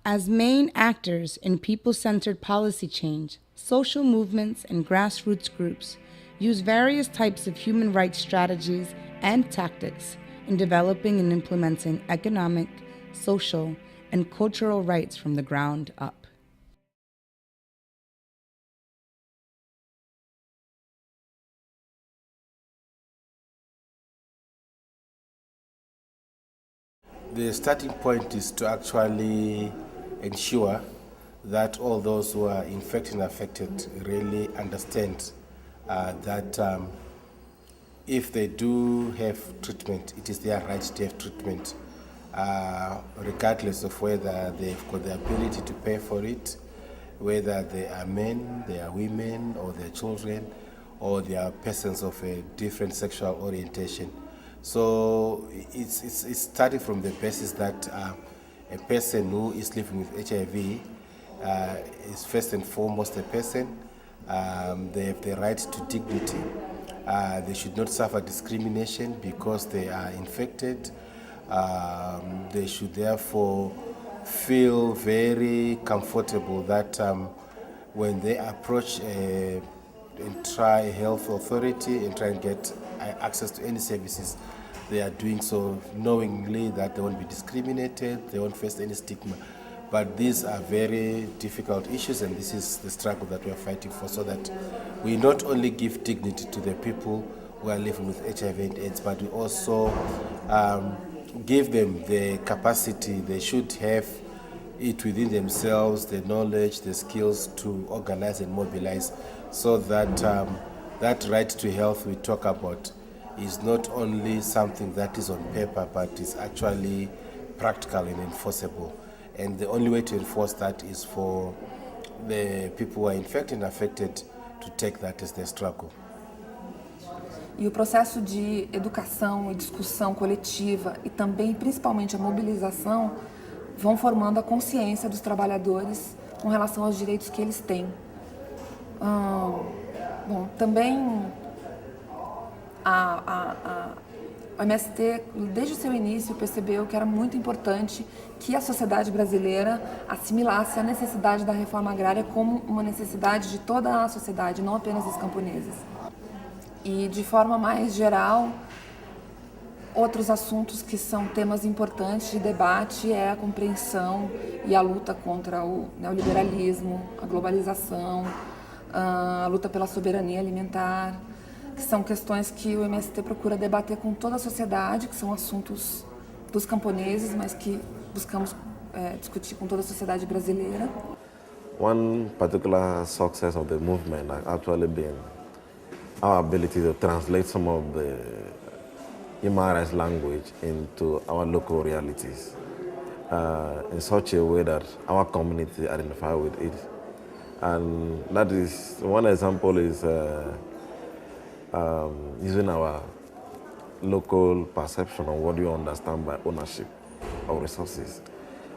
As main actors in people-centered policy change, social movements and grassroots groups use various types of human rights strategies and tactics in developing and implementing economic, social, and cultural rights from the ground up. The starting point is to actually ensure that all those who are infected and affected really understand that if they do have treatment, it is their right to have treatment, regardless of whether they've got the ability to pay for it, whether they are men, they are women, or they are children, or they are persons of a different sexual orientation. So it's starting from the basis that a person who is living with HIV is first and foremost a person. They have the right to dignity. They should not suffer discrimination because they are infected. They should therefore feel very comfortable that when they approach and try a health authority and try and get access to any services, they are doing so knowingly that they won't be discriminated, they won't face any stigma. But these are very difficult issues, and this is the struggle that we are fighting for, so that we not only give dignity to the people who are living with HIV and AIDS, but we also give them the capacity. They should have it within themselves, the knowledge, the skills to organize and mobilize, so that that right to health we talk about is not only something that is on paper, but is actually practical and enforceable. And the only way to enforce that is for the people who are infected and affected to take that as their struggle. E o processo de educação e discussão coletiva e também, principalmente, a mobilização vão formando a consciência dos trabalhadores com relação aos direitos que eles têm. Bom, também o MST, desde o seu início, percebeu que era muito importante que a sociedade brasileira assimilasse a necessidade da reforma agrária como uma necessidade de toda a sociedade, não apenas dos camponeses. E, de forma mais geral, outros assuntos que são temas importantes de debate é a compreensão e a luta contra o neoliberalismo, a globalização, a luta pela soberania alimentar, que são questões que o MST procura debater com toda a sociedade, que são assuntos dos camponeses, mas que buscamos discutir com toda a sociedade brasileira. One particular success of the movement has actually been our ability to translate some of the human rights language into our local realities in such a way that our community identify with it. And that is, one example is using our local perception of what you understand by ownership of resources.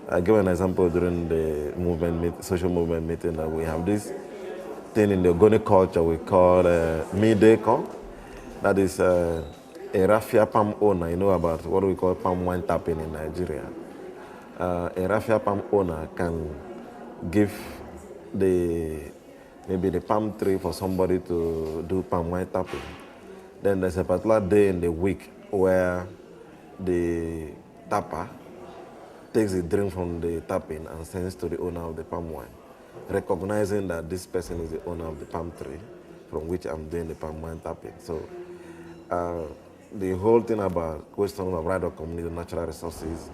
I give an example during the social movement meeting that we have this thing in the Ogoni culture we call Mideko. That is a raffia palm owner. You know about what we call palm wine tapping in Nigeria. A raffia palm owner can give maybe the palm tree for somebody to do palm wine tapping. Then there's a particular day in the week where the tapper takes a drink from the tapping and sends to the owner of the palm wine, recognizing that this person is the owner of the palm tree from which I'm doing the palm wine tapping. So the whole thing about question of right of community natural resources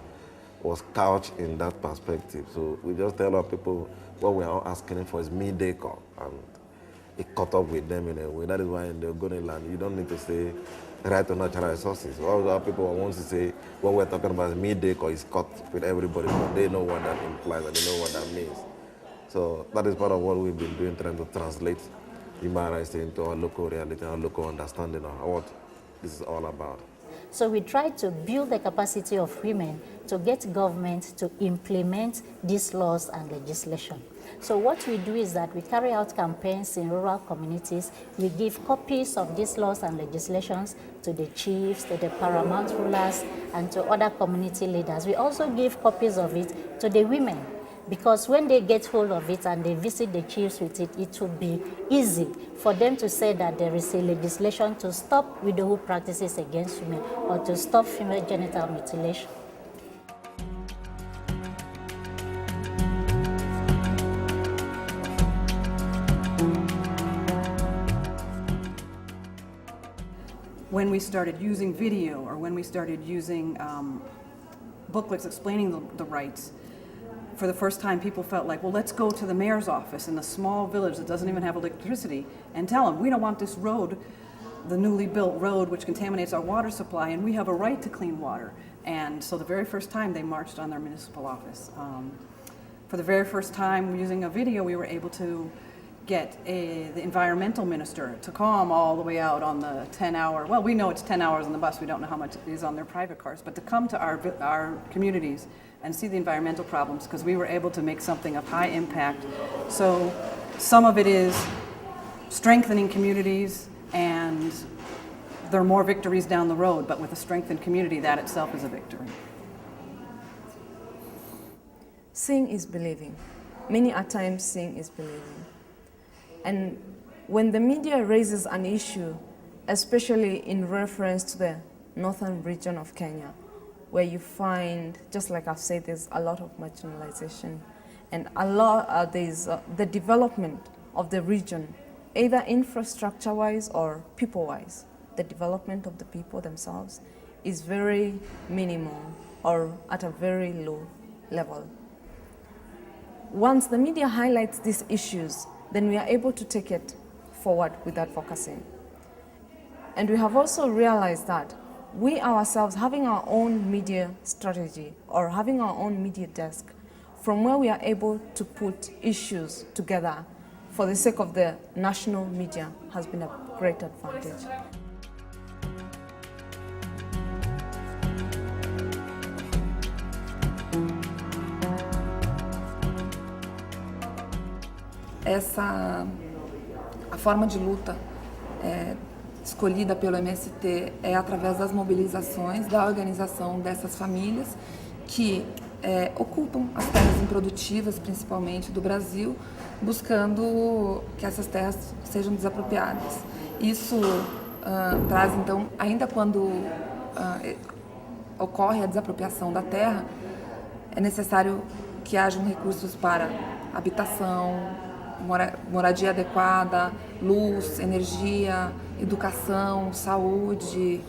was couched in that perspective. So we just tell our people what we are all asking for is Mideko, and it caught up with them in a way. That is why in the Ogoni land, you don't need to say right to natural resources. All our people want to say what we're talking about is Mideko is cut with everybody, but they know what that implies and they know what that means. So that is part of what we've been doing, trying to translate human rights into our local reality, our local understanding of what this is all about. So we try to build the capacity of women to get government to implement these laws and legislation. So what we do is that we carry out campaigns in rural communities. We give copies of these laws and legislations to the chiefs, to the paramount rulers, and to other community leaders. We also give copies of it to the women. Because when they get hold of it and they visit the chiefs with it, it will be easy for them to say that there is a legislation to stop widowhood practices against women or to stop female genital mutilation. When we started using video or when we started using booklets explaining the rights, for the first time people felt like, well, let's go to the mayor's office in a small village that doesn't even have electricity and tell them, we don't want this road, the newly built road which contaminates our water supply, and we have a right to clean water. And so the very first time they marched on their municipal office. For the very first time using a video, we were able to get the environmental minister to come all the way out on the 10-hour, well, we know it's 10 hours on the bus, we don't know how much is on their private cars, but to come to our communities and see the environmental problems, because we were able to make something of high impact. So some of it is strengthening communities, and there are more victories down the road, but with a strengthened community, that itself is a victory. Seeing is believing. Many a times seeing is believing. And when the media raises an issue, especially in reference to the northern region of Kenya, where you find, just like I've said, there's a lot of marginalization and there's the development of the region, either infrastructure-wise or people-wise. The development of the people themselves is very minimal or at a very low level. Once the media highlights these issues, then we are able to take it forward with advocacy. And we have also realized that we ourselves, having our own media strategy or having our own media desk, from where we are able to put issues together for the sake of the national media, has been a great advantage. A forma de luta escolhida pelo MST é através das mobilizações, da organização dessas famílias que ocupam as terras improdutivas, principalmente do Brasil, buscando que essas terras sejam desapropriadas. Isso traz, então, ainda quando ocorre a desapropriação da terra, é necessário que hajam recursos para habitação, moradia adequada, luz, energia, educação, saúde,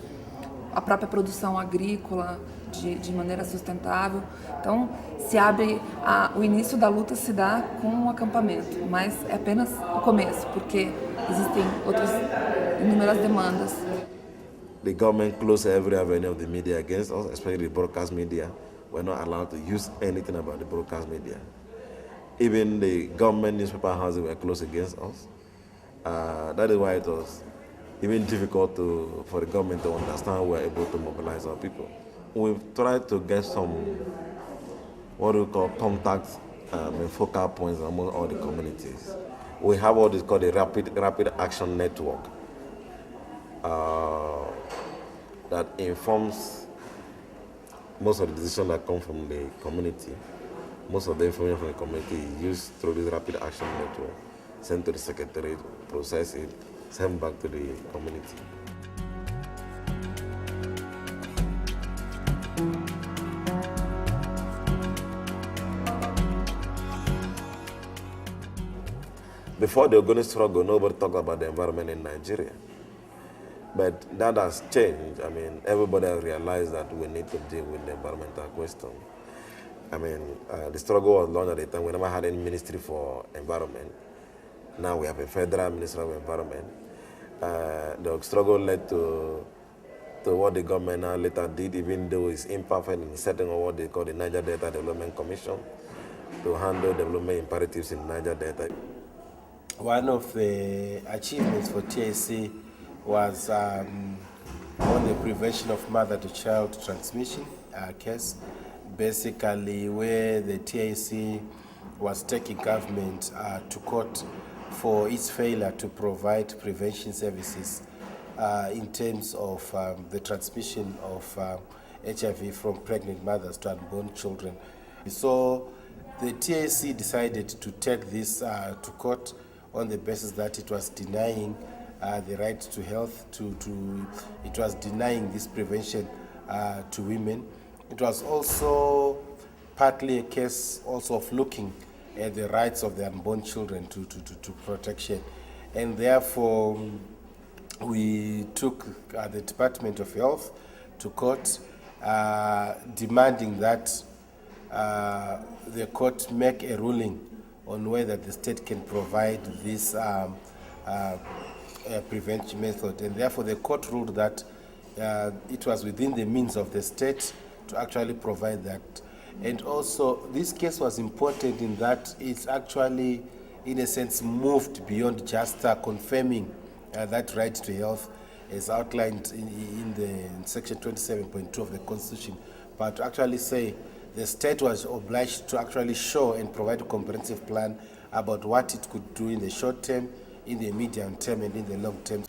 a própria produção agrícola de maneira sustentável. Então, se abre, o início da luta se dá com um acampamento, mas é apenas o começo, porque existem outras inúmeras demandas. The government closed every avenue of the media against us, especially the broadcast media. We're not allowed to use anything about the broadcast media. Even the government newspaper houses were closed against us. That is why it was even difficult for the government to understand we're able to mobilize our people. We've tried to get some, what we call contacts and focal points among all the communities. We have what is called a rapid action network that informs most of the decisions that come from the community. Most of the information from the community is used through this rapid action network, sent to the secretariat, process it, sent back to the community. Before the organic struggle, nobody talked about the environment in Nigeria. But that has changed. I mean, everybody has realized that we need to deal with the environmental question. I mean, the struggle was launched at the time we never had any ministry for environment. Now we have a federal ministry of environment. The struggle led to what the government now later did, even though it's imperfect, in setting up what they call the Niger Delta Development Commission to handle development imperatives in Niger Delta. One of the achievements for TAC was on the prevention of mother-to-child transmission case, basically where the TAC was taking government to court for its failure to provide prevention services in terms of the transmission of HIV from pregnant mothers to unborn children. So the TAC decided to take this to court on the basis that it was denying the right to health, it was denying this prevention to women. It was also partly a case also of looking at the rights of the unborn children to protection. And therefore, we took the Department of Health to court, demanding that the court make a ruling on whether the state can provide this prevention method. And therefore, the court ruled that it was within the means of the state to actually provide that. And also, this case was important in that it's actually, in a sense, moved beyond just confirming that right to health as outlined in Section 27.2 of the Constitution, but to actually say the state was obliged to actually show and provide a comprehensive plan about what it could do in the short term, in the medium term, and in the long term.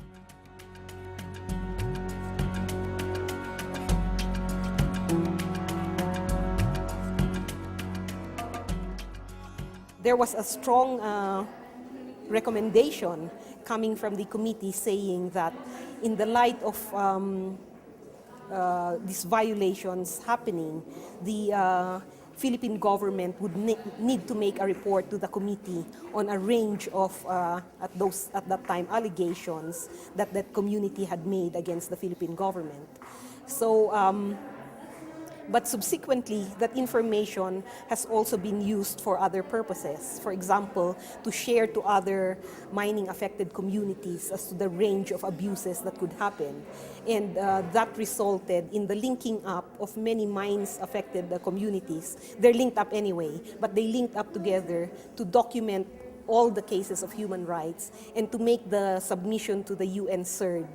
There was a strong recommendation coming from the committee saying that in the light of these violations happening, the Philippine government would need to make a report to the committee on a range of, at that time, allegations that that community had made against the Philippine government. So, but subsequently, that information has also been used for other purposes. For example, to share to other mining-affected communities as to the range of abuses that could happen. And that resulted in the linking up of many mines-affected communities. They're linked up anyway, but they linked up together to document all the cases of human rights and to make the submission to the UN CERD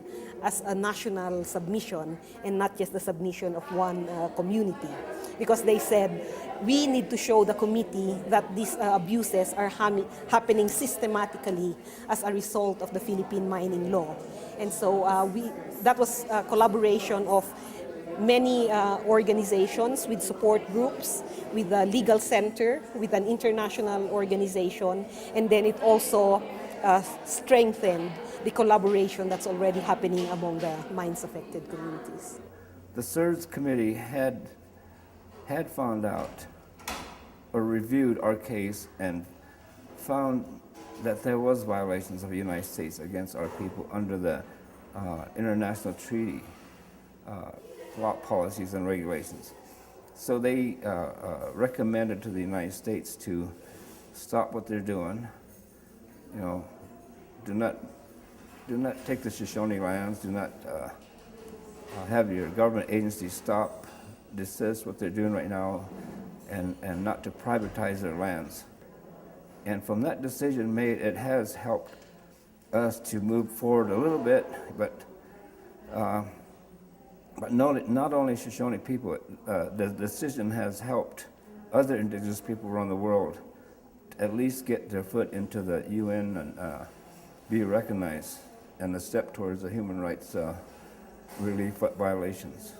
as a national submission and not just the submission of one community. Because they said, we need to show the committee that these abuses are happening systematically as a result of the Philippine mining law. And so that was a collaboration of many organizations with support groups, with the legal center, with an international organization, and then it also strengthened the collaboration that's already happening among the mines-affected communities. The CERD's committee had found out or reviewed our case and found that there was violations of the United States against our people under the international treaty policies and regulations. So they recommended to the United States to stop what they're doing. You know, do not take the Shoshone lands. Do not have your government agencies stop, desist what they're doing right now, and not to privatize their lands. And from that decision made, it has helped us to move forward a little bit, but not only Shoshone people. The decision has helped other indigenous people around the world to at least get their foot into the UN and be recognized, and a step towards the human rights relief violations.